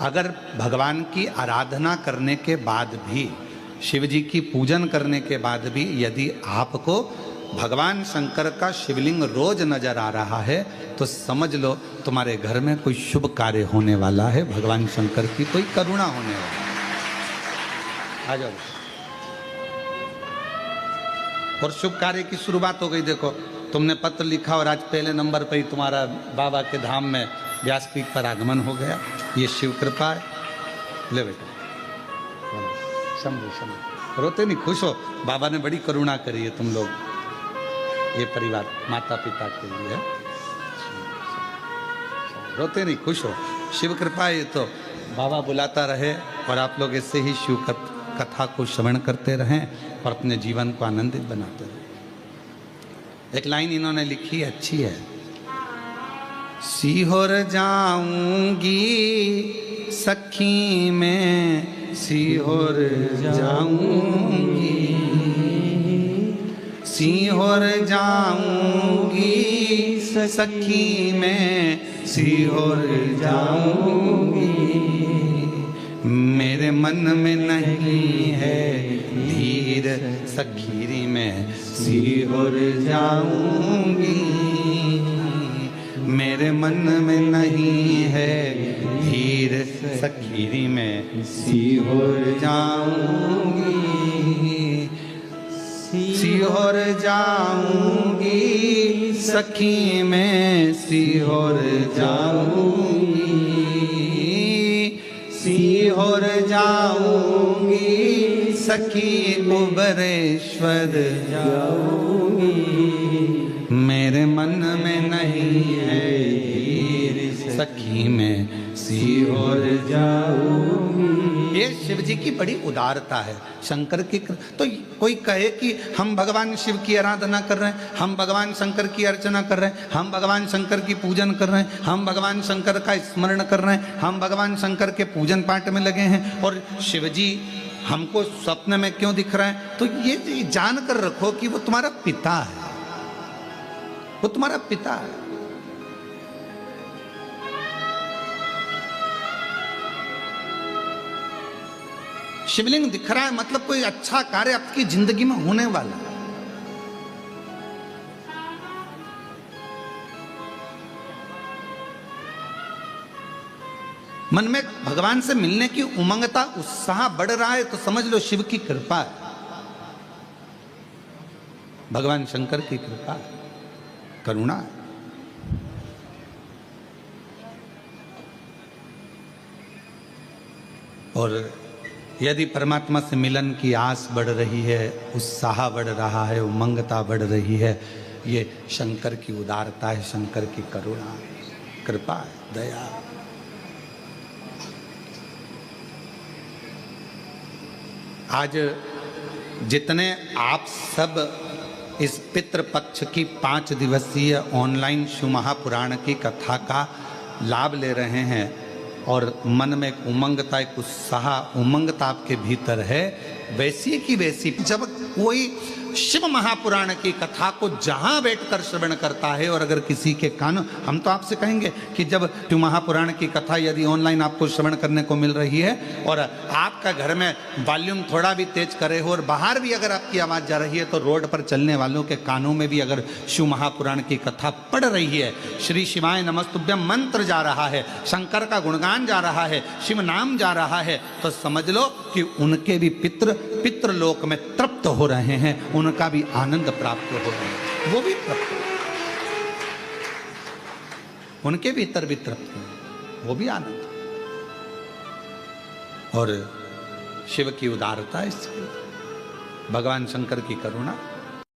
अगर भगवान की आराधना करने के बाद भी, शिव जी की पूजन करने के बाद भी यदि आपको भगवान शंकर का शिवलिंग रोज नजर आ रहा है तो समझ लो तुम्हारे घर में कोई शुभ कार्य होने वाला है, भगवान शंकर की कोई करुणा होने वाली है। आ जाओ। और शुभ कार्य की शुरुआत हो गई। देखो, तुमने पत्र लिखा और आज पहले नंबर पर ही तुम्हारा बाबा के धाम में व्यासपीठ पर आगमन हो गया। ये शिव कृपा है। ले बेटा, शंभू शंभू। रोते नहीं, खुश हो, बाबा ने बड़ी करुणा करी है तुम लोग, ये परिवार माता पिता के लिए। रोते नहीं, खुश हो, शिव कृपा है। तो बाबा बुलाता रहे और आप लोग ऐसे ही शिव कथा को श्रवण करते रहें और अपने जीवन को आनंदित बनाते रहें। एक लाइन इन्होंने लिखी, अच्छी है। सीहोर जाऊंगी सखी में, सीहोर जाऊंगी, सीहोर जाऊंगी सखी में, सीहोर जाऊंगी। मेरे मन में नहीं है धीर सखीरी में, सीहोर जाऊंगी। मेरे मन में नहीं है धीर सखीरी में, सीहोर जाऊंगी। सीहोर जाऊंगी सखी में, सीहोर जाऊंगी। सीहोर जाऊंगी सखी कुबरेश्वर जाऊंगी। मेरे मन में नहीं है धीर सखी में, सीहोर जाऊंगी। ये शिव जी की बड़ी उदारता है, शंकर की। तो कोई कहे कि हम भगवान शिव की आराधना कर रहे हैं, हम भगवान शंकर की अर्चना कर रहे हैं, हम भगवान शंकर की पूजन कर रहे हैं, हम भगवान शंकर का स्मरण कर रहे हैं, हम भगवान शंकर के पूजन पाठ में लगे हैं और शिव जी हमको स्वप्न में क्यों दिख रहे हैं। तो ये जान कर रखो कि वो तुम्हारा पिता है, वो तुम्हारा पिता है। शिवलिंग दिख रहा है मतलब कोई अच्छा कार्य आपकी जिंदगी में होने वाला है। मन में भगवान से मिलने की उमंगता, उत्साह बढ़ रहा है तो समझ लो शिव की कृपा है, भगवान शंकर की कृपा है, करुणा है। और यदि परमात्मा से मिलन की आस बढ़ रही है, उत्साह बढ़ रहा है, उमंगता बढ़ रही है, ये शंकर की उदारता है, शंकर की करुणा है, कृपा है, दया है। आज जितने आप सब इस पितृपक्ष की 5 दिवसीय ऑनलाइन शिव महापुराण की कथा का लाभ ले रहे हैं और मन में एक उमंगता, एक उत्साह, उमंगता आपके भीतर है, वैसी की वैसी जब कोई शिव महापुराण की कथा को जहां बैठकर श्रवण करता है और अगर किसी के कान, हम तो आपसे कहेंगे कि जब शिव महापुराण की कथा यदि ऑनलाइन आपको श्रवण करने को मिल रही है और आपका घर में वॉल्यूम थोड़ा भी तेज करे हो और बाहर भी अगर आपकी आवाज़ जा रही है तो रोड पर चलने वालों के कानों में भी अगर शिव महापुराण की कथा पढ़ रही है, श्री शिवाय नमस्तुभ्यम मंत्र जा रहा है, शंकर का गुणगान जा रहा है, शिव नाम जा रहा है, तो समझ लो कि उनके भी पितृलोक में तृप्त हो रहे हैं, उनका भी आनंद प्राप्त हो रहा है, वो भी तृप्त, उनके भीतर भी तृप्त है, वो भी आनंद। और शिव की उदारता, इसकी भगवान शंकर की करुणा।